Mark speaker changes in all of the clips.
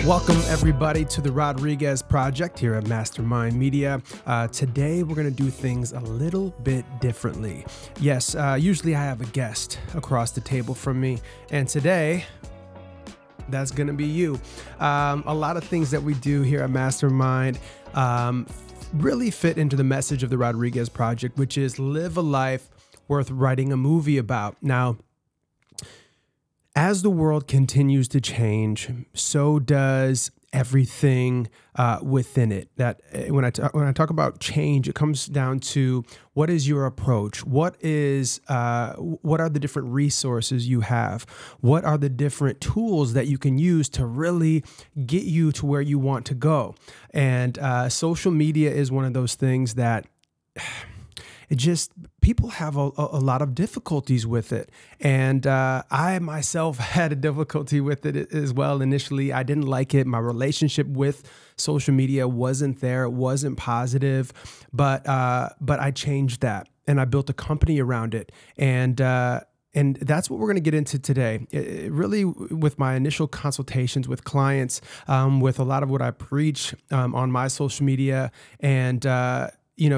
Speaker 1: Welcome everybody to the Rodriguez Project here at Mastermynd Media. Today we're going to do things a little bit differently. Yes, usually I have a guest across the table from me, and today that's going to be you. A lot of things that we do here at Mastermynd really fit into the message of the Rodriguez Project, which is live a life worth writing a movie about. Now, as the world continues to change, so does everything within it. That when I talk about change, it comes down to what is your approach? What are the different resources you have? What are the different tools that you can use to really get you to where you want to go? And social media is one of those things that people have a lot of difficulties with it. And I myself had a difficulty with it as well. Initially, I didn't like it. My relationship with social media wasn't there. It wasn't positive, but I changed that and I built a company around it. And that's what we're going to get into today. Really, with my initial consultations with clients, with a lot of what I preach on my social media, and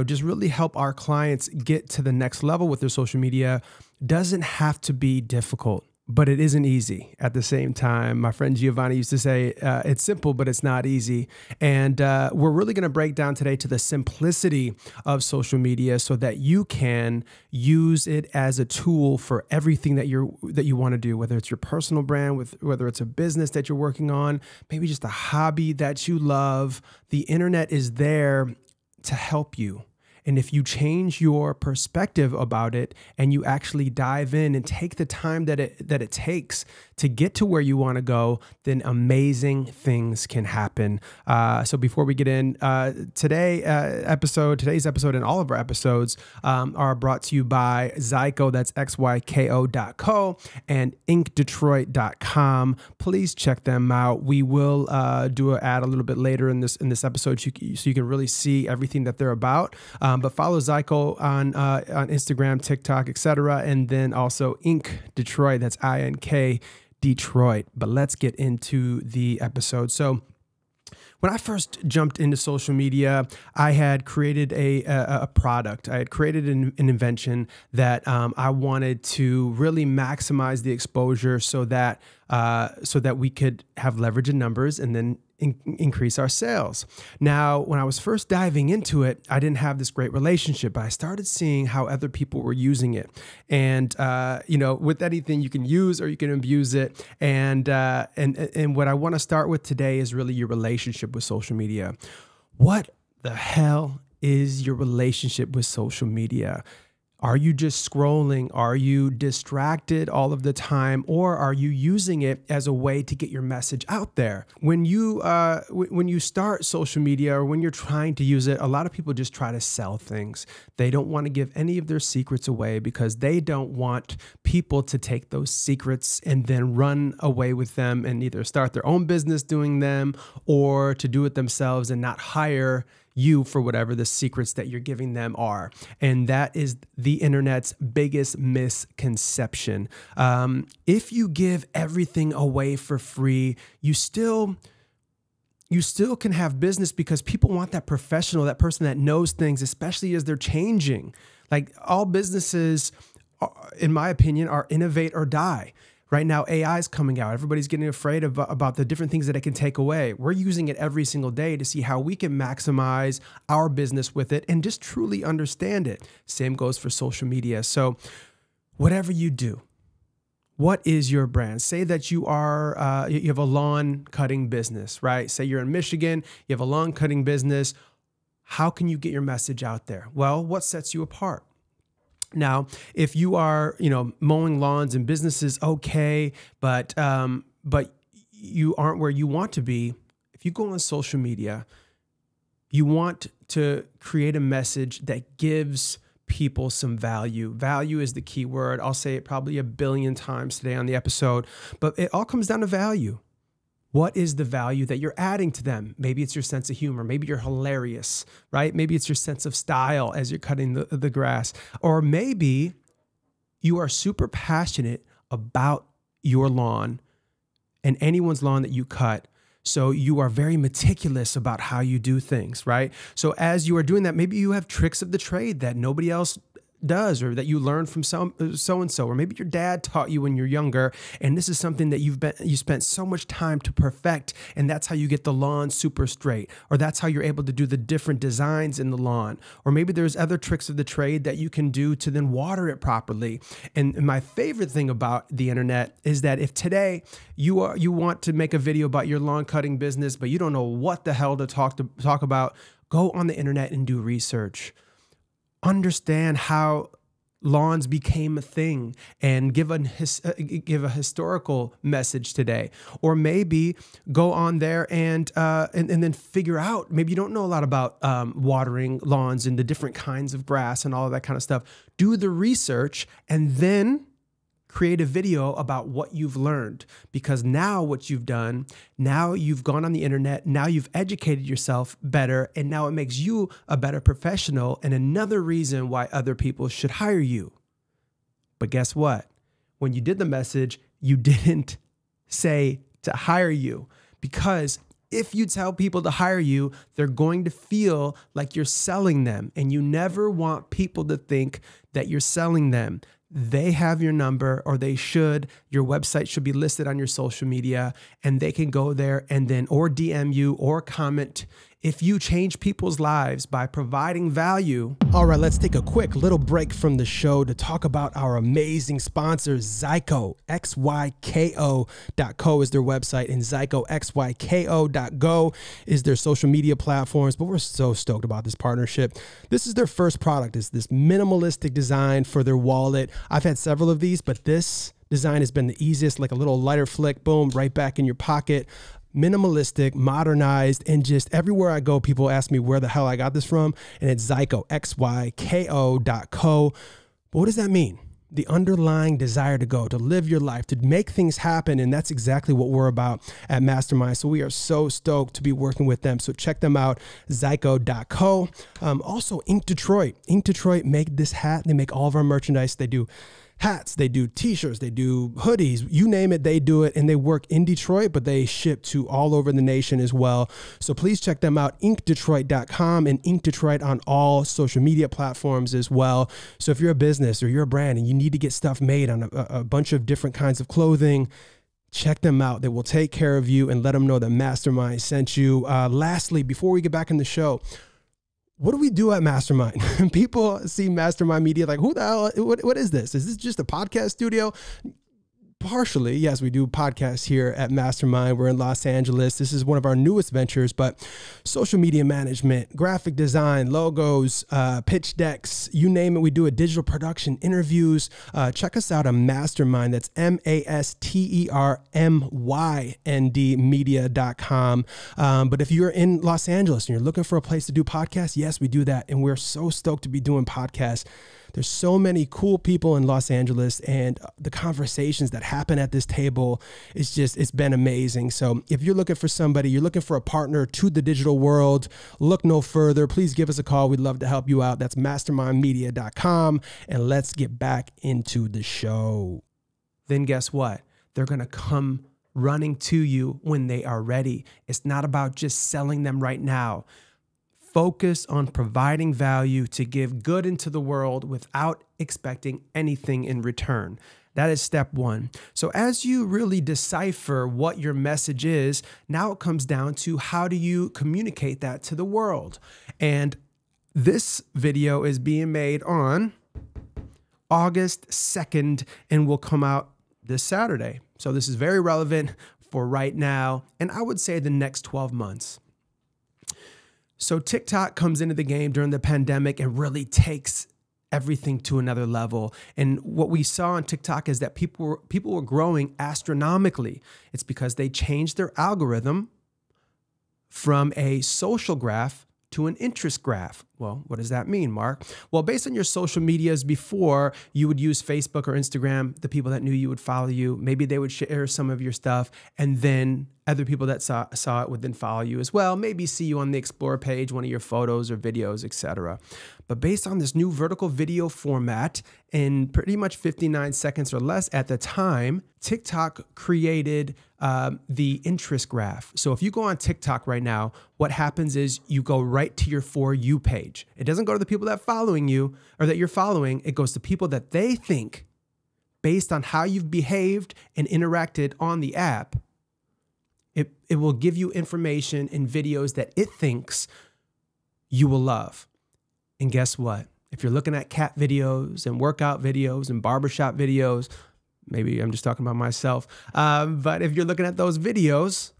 Speaker 1: just really help our clients get to the next level with their social media. Doesn't have to be difficult, but it isn't easy at the same time. My friend Giovanni used to say, it's simple, but it's not easy. And we're really going to break down today to the simplicity of social media so that you can use it as a tool for everything that you want to do, whether it's your personal brand, whether it's a business that you're working on, maybe just a hobby that you love. The internet is there to help you. And if you change your perspective about it and you actually dive in and take the time that it takes to get to where you want to go, then amazing things can happen. So before we get in, today's episode and all of our episodes are brought to you by Zyko, that's XYKO.co, and inkdetroit.com. Please check them out. We will do an ad a little bit later in this episode so you can really see everything that they're about. But follow Zyko on Instagram, TikTok, etc. And then also Ink Detroit, that's INK Detroit. But let's get into the episode. So when I first jumped into social media, I had created a product. I had created an invention that I wanted to really maximize the exposure so that we could have leverage in numbers and then increase our sales. Now, when I was first diving into it, I didn't have this great relationship, but I started seeing how other people were using it. And, with anything you can use or you can abuse it. And what I want to start with today is really your relationship with social media. What the hell is your relationship with social media? Are you just scrolling? Are you distracted all of the time? Or are you using it as a way to get your message out there? When you start social media or when you're trying to use it, a lot of people just try to sell things. They don't want to give any of their secrets away because they don't want people to take those secrets and then run away with them and either start their own business doing them or to do it themselves and not hire you for whatever the secrets that you're giving them are. And that is the internet's biggest misconception. If you give everything away for free, you still can have business because people want that professional, that person that knows things, especially as they're changing. Like all businesses, in my opinion, are innovate or die. Right now, AI is coming out. Everybody's getting afraid about the different things that it can take away. We're using it every single day to see how we can maximize our business with it and just truly understand it. Same goes for social media. So whatever you do, what is your brand? Say that you have a lawn cutting business, right? Say you're in Michigan, you have a lawn cutting business. How can you get your message out there? Well, what sets you apart? Now, if you are, mowing lawns and businesses, okay, but you aren't where you want to be. If you go on social media, you want to create a message that gives people some value. Value is the key word. I'll say it probably 1 billion times today on the episode, but it all comes down to value. What is the value that you're adding to them? Maybe it's your sense of humor. Maybe you're hilarious, right? Maybe it's your sense of style as you're cutting the grass. Or maybe you are super passionate about your lawn and anyone's lawn that you cut So you are very meticulous about how you do things, right? So as you are doing that, maybe you have tricks of the trade that nobody else does, or that you learned from so-and-so, or maybe your dad taught you when you're younger, and this is something that you spent so much time to perfect, and that's how you get the lawn super straight, or that's how you're able to do the different designs in the lawn. Or maybe there's other tricks of the trade that you can do to then water it properly. And my favorite thing about the internet is that if today you want to make a video about your lawn cutting business, but you don't know what the hell to talk about, go on the internet and do research. Understand how lawns became a thing and give a historical message today. Or maybe go on there and then figure out, maybe you don't know a lot about watering lawns and the different kinds of grass and all of that kind of stuff. Do the research and then create a video about what you've learned, because now what you've done, now you've gone on the internet, now you've educated yourself better, and now it makes you a better professional and another reason why other people should hire you. But guess what? When you did the message, you didn't say to hire you, because if you tell people to hire you, they're going to feel like you're selling them, and you never want people to think that you're selling them. They have your number, or they should. Your website should be listed on your social media, and they can go there and then or DM you or comment. If you change people's lives by providing value. All right, let's take a quick little break from the show to talk about our amazing sponsors, Zyko. XYKO.co is their website, and XykoXYKO.go is their social media platforms. But we're so stoked about this partnership. This is their first product. It's this minimalistic design for their wallet. I've had several of these, but this design has been the easiest, like a little lighter flick, boom, right back in your pocket. Minimalistic, modernized, and just everywhere I go, people ask me where the hell I got this from, and it's Zyko, XYKO.co. But what does that mean? The underlying desire to go, to live your life, to make things happen, and that's exactly what we're about at Mastermynd. So we are so stoked to be working with them. So check them out, Zyko.co. Also, Ink Detroit. Ink Detroit make this hat. They make all of our merchandise. They do hats, they do t-shirts, they do hoodies, you name it, they do it, and they work in Detroit, but they ship to all over the nation as well. So please check them out, inkdetroit.com, and Ink Detroit on all social media platforms as well. So if you're a business or you're a brand and you need to get stuff made on a bunch of different kinds of clothing, check them out. They will take care of you, and let them know that Mastermynd sent you. Lastly, before we get back in the show, what do we do at Mastermynd? People see Mastermynd Media like, who the hell, what is this? Is this just a podcast studio? Partially, yes, we do podcasts here at Mastermynd. We're in Los Angeles. This is one of our newest ventures, but social media management, graphic design, logos, pitch decks, you name it, we do it. Digital production, interviews. Check us out on Mastermynd. That's MASTERMYND media.com. But if you're in Los Angeles and you're looking for a place to do podcasts, yes, we do that. And we're so stoked to be doing podcasts. There's so many cool people in Los Angeles, and the conversations that happen at this table, it's been amazing. So if you're looking for somebody, you're looking for a partner to the digital world, look no further. Please give us a call. We'd love to help you out. That's mastermindmedia.com. And let's get back into the show. Then guess what? They're going to come running to you when they are ready. It's not about just selling them right now. Focus on providing value to give good into the world without expecting anything in return. That is step one. So as you really decipher what your message is, now it comes down to how do you communicate that to the world? And this video is being made on August 2nd and will come out this Saturday. So this is very relevant for right now, and I would say the next 12 months. So TikTok comes into the game during the pandemic and really takes everything to another level. And what we saw on TikTok is that people were growing astronomically. It's because they changed their algorithm from a social graph to an interest graph. Well, what does that mean, Mark? Well, based on your social medias before, you would use Facebook or Instagram. The people that knew you would follow you. Maybe they would share some of your stuff, and then other people that saw it would then follow you as well. Maybe see you on the Explore page, one of your photos or videos, etc. But based on this new vertical video format, in pretty much 59 seconds or less at the time, TikTok created the interest graph. So if you go on TikTok right now, what happens is you go right to your For You page. It doesn't go to the people that are following you or that you're following. It goes to people that they think, based on how you've behaved and interacted on the app, it will give you information and videos that it thinks you will love. And guess what? If you're looking at cat videos and workout videos and barbershop videos, maybe I'm just talking about myself, but if you're looking at those videos,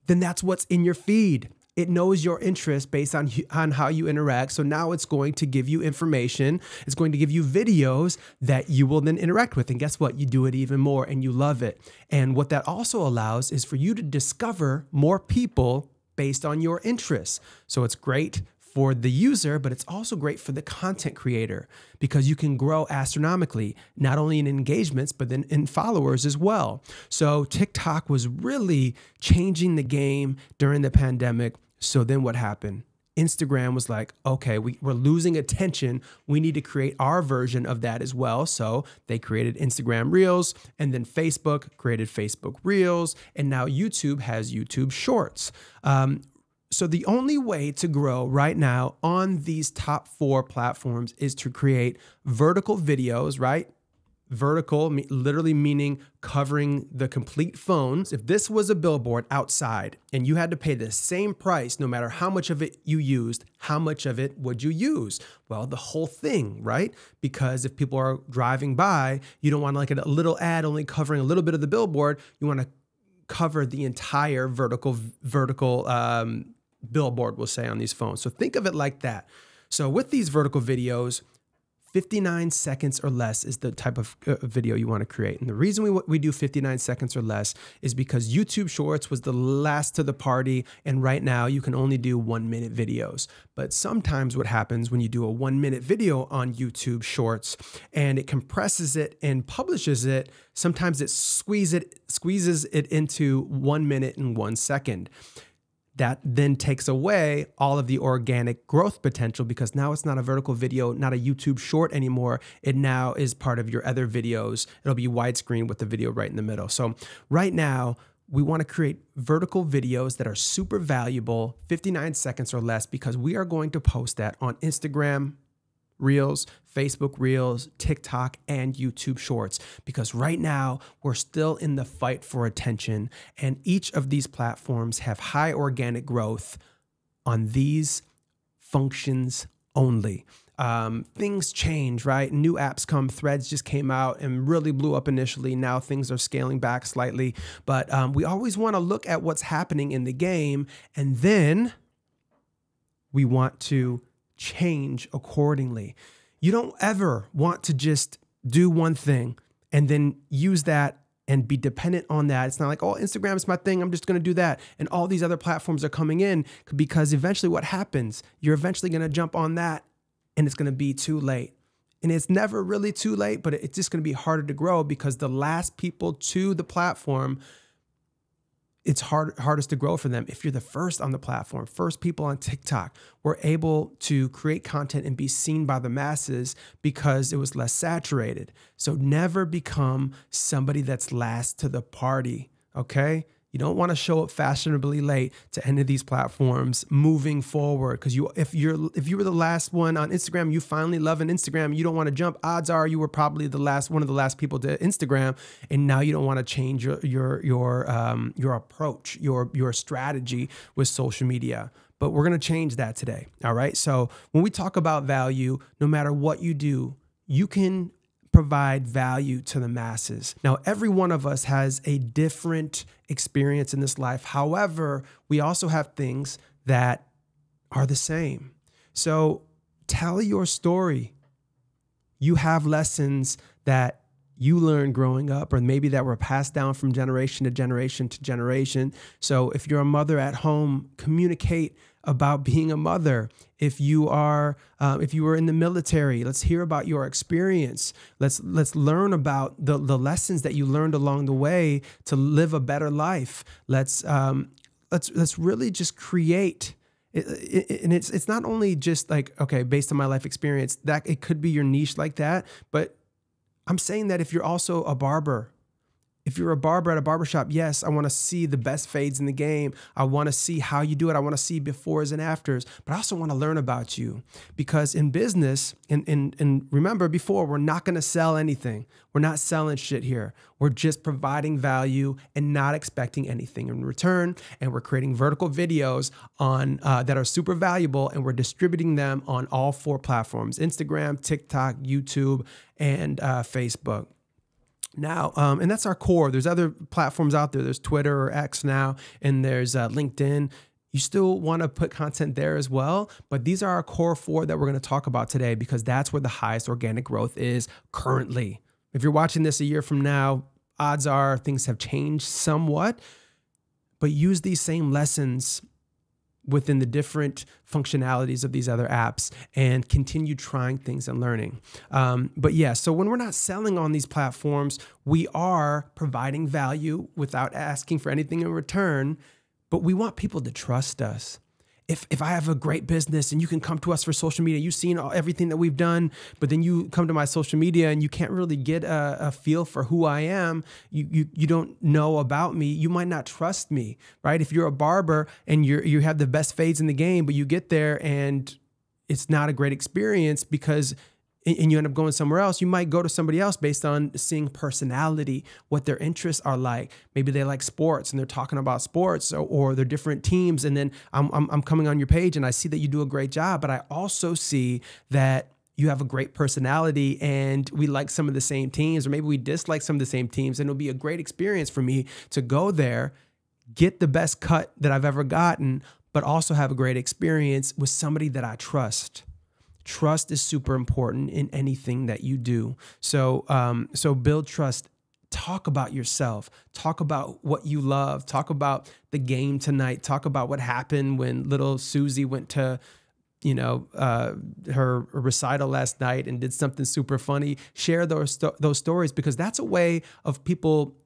Speaker 1: then that's what's in your feed. It knows your interest based on how you interact. So now it's going to give you information. It's going to give you videos that you will then interact with. And guess what? You do it even more and you love it. And what that also allows is for you to discover more people based on your interests. So it's great for the user, but it's also great for the content creator because you can grow astronomically, not only in engagements, but then in followers as well. So TikTok was really changing the game during the pandemic. So then what happened? Instagram was like, okay, we're losing attention. We need to create our version of that as well. So they created Instagram Reels, and then Facebook created Facebook Reels, and now YouTube has YouTube Shorts. So the only way to grow right now on these top 4 platforms is to create vertical videos, right? Vertical, literally meaning covering the complete phone. If this was a billboard outside and you had to pay the same price, no matter how much of it you used, how much of it would you use? Well, the whole thing, right? Because if people are driving by, you don't want like a little ad only covering a little bit of the billboard. You want to cover the entire vertical billboard, we'll say, on these phones. So think of it like that. So with these vertical videos, 59 seconds or less is the type of video you want to create. And the reason we do 59 seconds or less is because YouTube Shorts was the last to the party. And right now you can only do 1-minute videos. But sometimes what happens when you do a 1-minute video on YouTube Shorts and it compresses it and publishes it, sometimes it squeezes it into 1 minute and 1 second. That then takes away all of the organic growth potential because now it's not a vertical video, not a YouTube short anymore. It now is part of your other videos. It'll be widescreen with the video right in the middle. So right now, we want to create vertical videos that are super valuable, 59 seconds or less, because we are going to post that on Instagram Reels, Facebook Reels, TikTok, and YouTube Shorts. Because right now, we're still in the fight for attention, and each of these platforms have high organic growth on these functions only. Things change, right? New apps come. Threads just came out and really blew up initially. Now things are scaling back slightly. But we always want to look at what's happening in the game, and then we want to change accordingly. You don't ever want to just do one thing and then use that and be dependent on that. It's not like, oh, Instagram is my thing, I'm just going to do that. And all these other platforms are coming in, because eventually what happens, you're eventually going to jump on that and it's going to be too late. And it's never really too late, but it's just going to be harder to grow because the last people to the platform, it's hardest to grow for them. If you're the first on the platform, first people on TikTok, we're able to create content and be seen by the masses because it was less saturated. So never become somebody that's last to the party, okay? You don't want to show up fashionably late to any of these platforms moving forward. Because if you were the last one on Instagram, you finally love an Instagram, you don't want to jump. Odds are you were probably one of the last people to Instagram, and now you don't want to change your approach, your strategy with social media. But we're going to change that today. All right. So when we talk about value, no matter what you do, you can provide value to the masses. Now, every one of us has a different experience in this life. However, we also have things that are the same. So tell your story. You have lessons that you learned growing up, or maybe that were passed down from generation to generation to generation. So if you're a mother at home, communicate about being a mother. If you were in the military, let's hear about your experience. Let's learn about the lessons that you learned along the way to live a better life. Let's really just create. And it's not only just like, okay, based on my life experience, that it could be your niche like that, but I'm saying that if you're also a barber, if you're a barber at a barbershop, yes, I want to see the best fades in the game. I want to see how you do it. I want to see befores and afters, but I also want to learn about you, because in business, and remember before, we're not going to sell anything. We're not selling shit here. We're just providing value and not expecting anything in return. And we're creating vertical videos on that are super valuable, and we're distributing them on all 4 platforms: Instagram, TikTok, YouTube, and Facebook. Now, and that's our core. There's other platforms out there. There's Twitter or X now, and there's LinkedIn. You still want to put content there as well, but these are our core 4 that we're going to talk about today, because that's where the highest organic growth is currently. If you're watching this a year from now, odds are things have changed somewhat, but use these same lessons within the different functionalities of these other apps and continue trying things and learning. But yeah, so when we're not selling on these platforms, we are providing value without asking for anything in return, but we want people to trust us. If I have a great business and you can come to us for social media, you've seen everything that we've done, but then you come to my social media and you can't really get a feel for who I am, you don't know about me, you might not trust me, right? If you're a barber and you have the best fades in the game, but you get there and it's not a great experience because and you end up going somewhere else, you might go to somebody else based on seeing personality, what their interests are like. Maybe they like sports and they're talking about sports, or they're different teams. And then I'm coming on your page and I see that you do a great job, but I also see that you have a great personality and we like some of the same teams, or maybe we dislike some of the same teams. And it'll be a great experience for me to go there, get the best cut that I've ever gotten, but also have a great experience with somebody that I trust. Trust is super important in anything that you do. So build trust. Talk about yourself. Talk about what you love. Talk about the game tonight. Talk about what happened when little Susie went to, her recital last night and did something super funny. Share those stories, because that's a way of people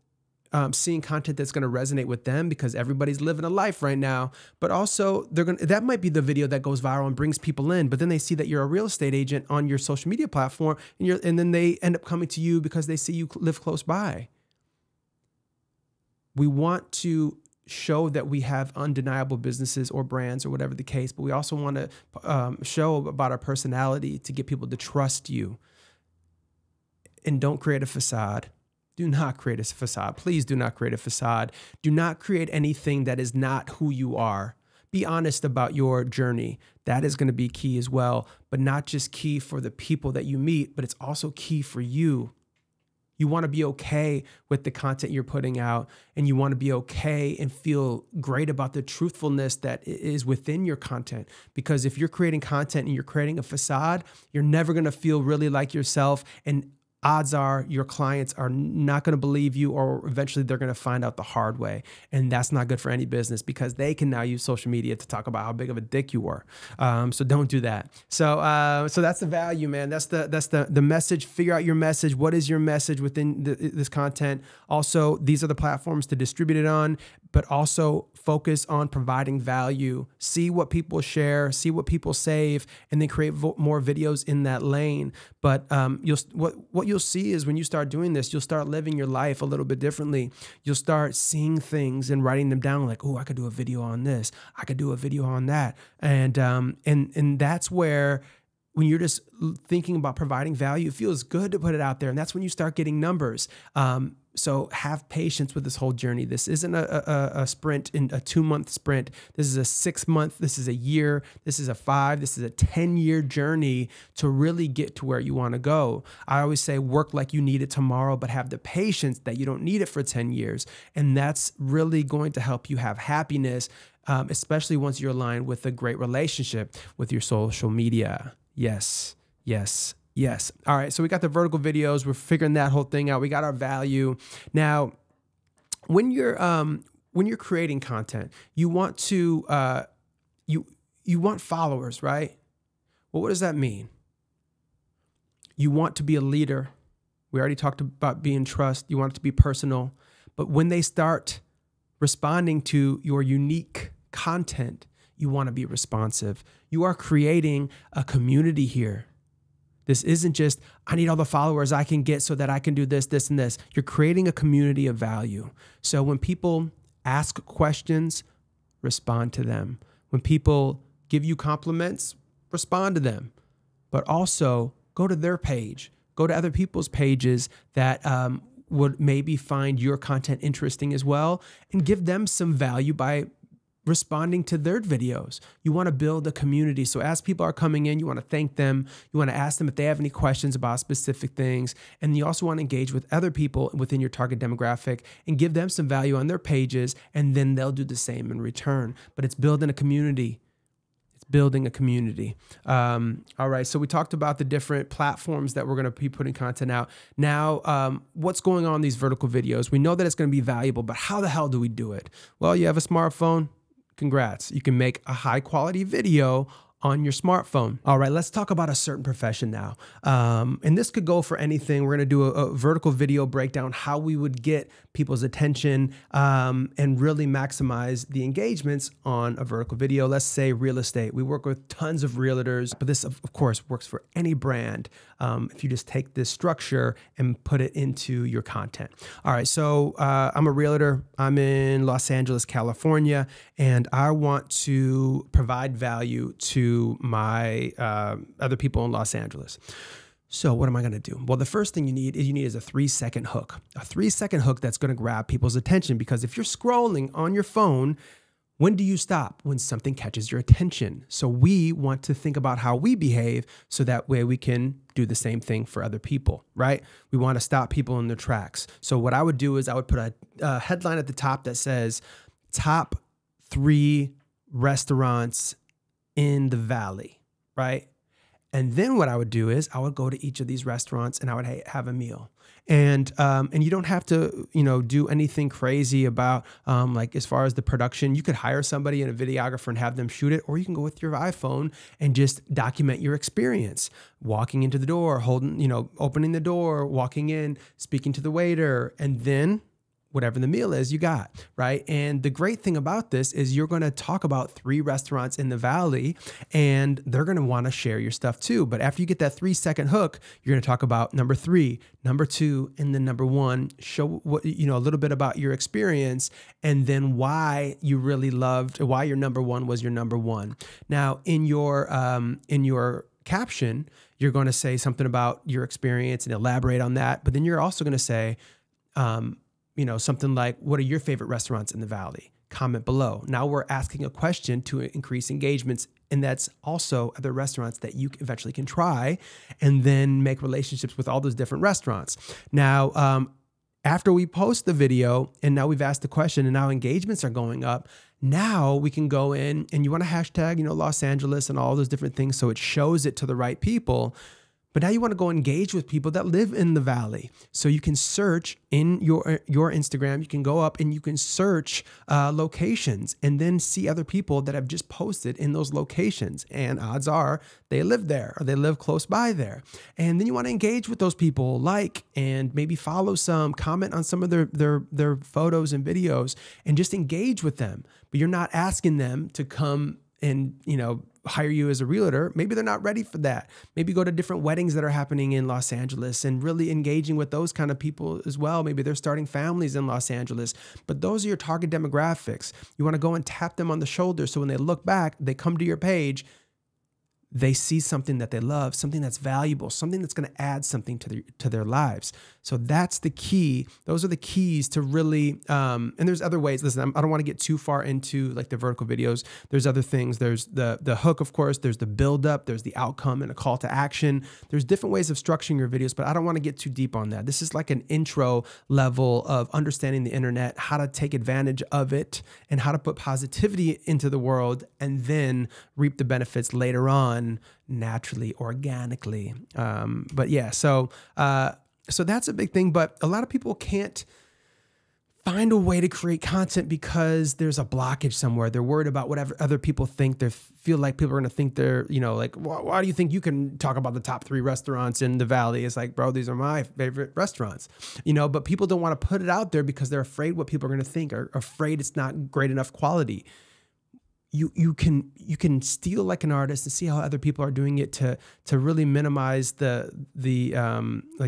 Speaker 1: seeing content that's going to resonate with them, because everybody's living a life right now. But also that might be the video that goes viral and brings people in, but then they see that you're a real estate agent on your social media platform, and then they end up coming to you because they see you live close by. We want to show that we have undeniable businesses or brands or whatever the case, but we also want to show about our personality to get people to trust you. And don't create a facade. Do not create a facade. Please do not create a facade. Do not create anything that is not who you are. Be honest about your journey. That is going to be key as well, but not just key for the people that you meet, but it's also key for you. You want to be okay with the content you're putting out, and you want to be okay and feel great about the truthfulness that is within your content. Because if you're creating content and you're creating a facade, you're never going to feel really like yourself, and odds are your clients are not going to believe you, or eventually they're going to find out the hard way. And that's not good for any business, because they can now use social media to talk about how big of a dick you were. So don't do that. So that's the value, man. That's the message. Figure out your message. What is your message within this content? Also, these are the platforms to distribute it on, but also focus on providing value. See what people share, see what people save, and then create more videos in that lane. But what you'll see is when you start doing this, you'll start living your life a little bit differently. You'll start seeing things and writing them down, like, oh, I could do a video on this. I could do a video on that. And that's where, when you're just thinking about providing value, it feels good to put it out there. And that's when you start getting numbers. So have patience with this whole journey. This isn't a sprint, in a 2-month sprint. This is a 6-month, this is a year, this is a 5, this is a 10-year journey to really get to where you want to go. I always say work like you need it tomorrow, but have the patience that you don't need it for 10 years. And that's really going to help you have happiness, especially once you're aligned with a great relationship with your social media. Yes, yes, yes. All right, so we got the vertical videos. We're figuring that whole thing out. We got our value. Now, when you're creating content, you want to you want followers, right? Well, what does that mean? You want to be a leader. We already talked about being trust. You want it to be personal. But when they start responding to your unique content, you want to be responsive. You are creating a community here. This isn't just, I need all the followers I can get so that I can do this, this, and this. You're creating a community of value. So when people ask questions, respond to them. When people give you compliments, respond to them. But also go to their page, go to other people's pages that would maybe find your content interesting as well, and give them some value by responding to their videos. You want to build a community. So as people are coming in, you want to thank them. You want to ask them if they have any questions about specific things. And you also want to engage with other people within your target demographic and give them some value on their pages. And then they'll do the same in return. But it's building a community. Building a community. All right. So we talked about the different platforms that we're going to be putting content out. Now, what's going on in these vertical videos? We know that it's going to be valuable, but how the hell do we do it? Well, you have a smartphone. Congrats. You can make a high quality video on your smartphone. All right, let's talk about a certain profession now. And this could go for anything. We're gonna do a vertical video breakdown, how we would get people's attention and really maximize the engagements on a vertical video. Let's say real estate. We work with tons of realtors, but this of course works for any brand if you just take this structure and put it into your content. All right, so I'm a realtor. I'm in Los Angeles, California, and I want to provide value to my other people in Los Angeles. So what am I going to do? Well, the first thing you need is a 3-second hook, a 3-second hook that's going to grab people's attention. Because if you're scrolling on your phone, when do you stop? When something catches your attention. So we want to think about how we behave so that way we can do the same thing for other people, right? We want to stop people in their tracks. So what I would do is I would put a headline at the top that says top 3 restaurants in the Valley, right? And then what I would do is I would go to each of these restaurants and I would have a meal. And you don't have to, do anything crazy about like as far as the production. You could hire somebody and a videographer and have them shoot it, or you can go with your iPhone and just document your experience. Walking into the door, opening the door, walking in, speaking to the waiter, and then whatever the meal is you got, right? And the great thing about this is you're going to talk about 3 restaurants in the Valley and they're going to want to share your stuff too. But after you get that 3-second hook, you're going to talk about number 3, number 2, and then number 1, show what, a little bit about your experience and then why you really loved, why your number 1 was your number 1. Now in your caption, you're going to say something about your experience and elaborate on that. But then you're also going to say, something like, what are your favorite restaurants in the Valley? Comment below. Now we're asking a question to increase engagements. And that's also other restaurants that you eventually can try and then make relationships with all those different restaurants. Now, after we post the video and now we've asked the question and now engagements are going up, now we can go in and you want to hashtag, Los Angeles and all those different things so it shows it to the right people. But now you want to go engage with people that live in the Valley. So you can search in your Instagram, you can go up and you can search locations and then see other people that have just posted in those locations. And odds are they live there or they live close by there. And then you want to engage with those people, like, and maybe follow some, comment on some of their photos and videos and just engage with them. But you're not asking them to come and, hire you as a realtor. Maybe they're not ready for that. Maybe go to different weddings that are happening in Los Angeles and really engaging with those kind of people as well. Maybe they're starting families in Los Angeles, but those are your target demographics. You want to go and tap them on the shoulder. So when they look back, they come to your page, they see something that they love, something that's valuable, something that's going to add something to their lives. So that's the key. Those are the keys to really, and there's other ways. Listen, I don't want to get too far into like the vertical videos. There's other things. There's the hook, of course. There's the build up. There's the outcome and a call to action. There's different ways of structuring your videos, but I don't want to get too deep on that. This is like an intro level of understanding the internet, how to take advantage of it and how to put positivity into the world and then reap the benefits later on naturally, organically. But yeah, so that's a big thing, but a lot of people can't find a way to create content because there's a blockage somewhere. They're worried about whatever other people think. They feel like people are going to think they're, like, why do you think you can talk about the top 3 restaurants in the Valley? It's like, bro, these are my favorite restaurants, but people don't want to put it out there because they're afraid what people are going to think, or afraid it's not great enough quality. You can steal like an artist and see how other people are doing it to really minimize the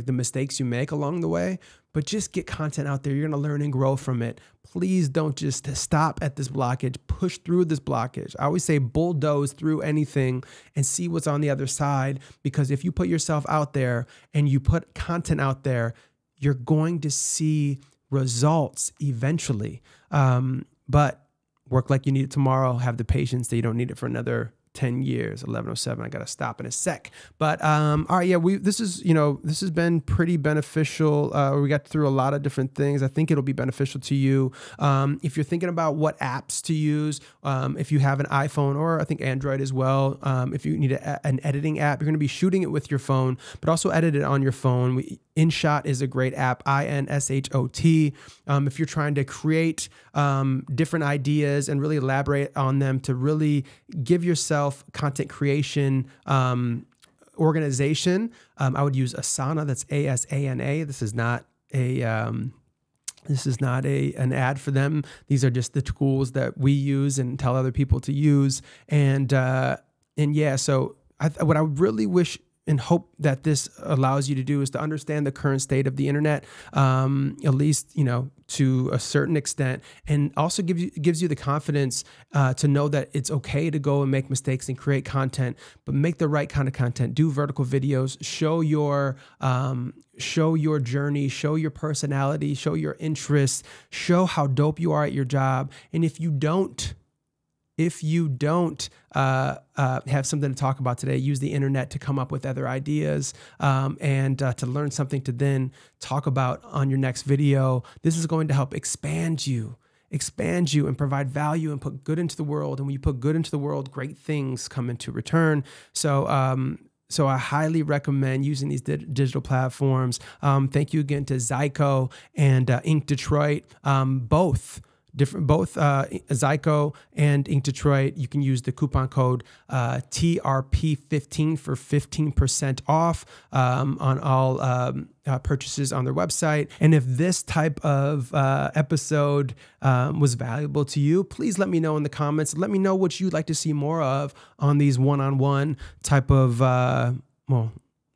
Speaker 1: mistakes you make along the way, but just get content out there. You're going to learn and grow from it. Please don't just stop at this blockage. Push through this blockage. I always say bulldoze through anything and see what's on the other side, because if you put yourself out there and you put content out there, you're going to see results eventually. But work like you need it tomorrow. Have the patience that you don't need it for another 10 years. 11:07. I got to stop in a sec. But all right, yeah, this has been pretty beneficial. We got through a lot of different things. I think it'll be beneficial to you. If you're thinking about what apps to use, if you have an iPhone, or I think Android as well, if you need an editing app, you're going to be shooting it with your phone, but also edit it on your phone. InShot is a great app, INSHOT. If you're trying to create different ideas and really elaborate on them to really give yourself content creation organization, I would use Asana. That's ASANA. This is not an ad for them. These are just the tools that we use and tell other people to use. And yeah, so what I really wish and hope that this allows you to do is to understand the current state of the internet, at least, to a certain extent, and also gives you the confidence to know that it's okay to go and make mistakes and create content, but make the right kind of content. Do vertical videos, show your journey, show your personality, show your interests, show how dope you are at your job. And if you don't have something to talk about today, use the internet to come up with other ideas and to learn something to then talk about on your next video. This is going to help expand you and provide value and put good into the world. And when you put good into the world, great things come into return. So I highly recommend using these digital platforms. Thank you again to Zyco and Ink Detroit, both Zyco and Ink Detroit. You can use the coupon code TRP15 for 15% off on all purchases on their website. And if this type of episode was valuable to you, please let me know in the comments. Let me know what you'd like to see more of on these one-on-one type of, one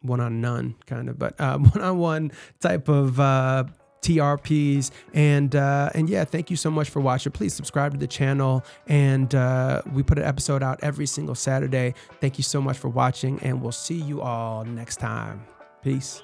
Speaker 1: on none kind of, but one-on-one type of TRPs. And yeah, thank you so much for watching. Please subscribe to the channel, and we put an episode out every single Saturday. Thank you so much for watching, and we'll see you all next time. Peace.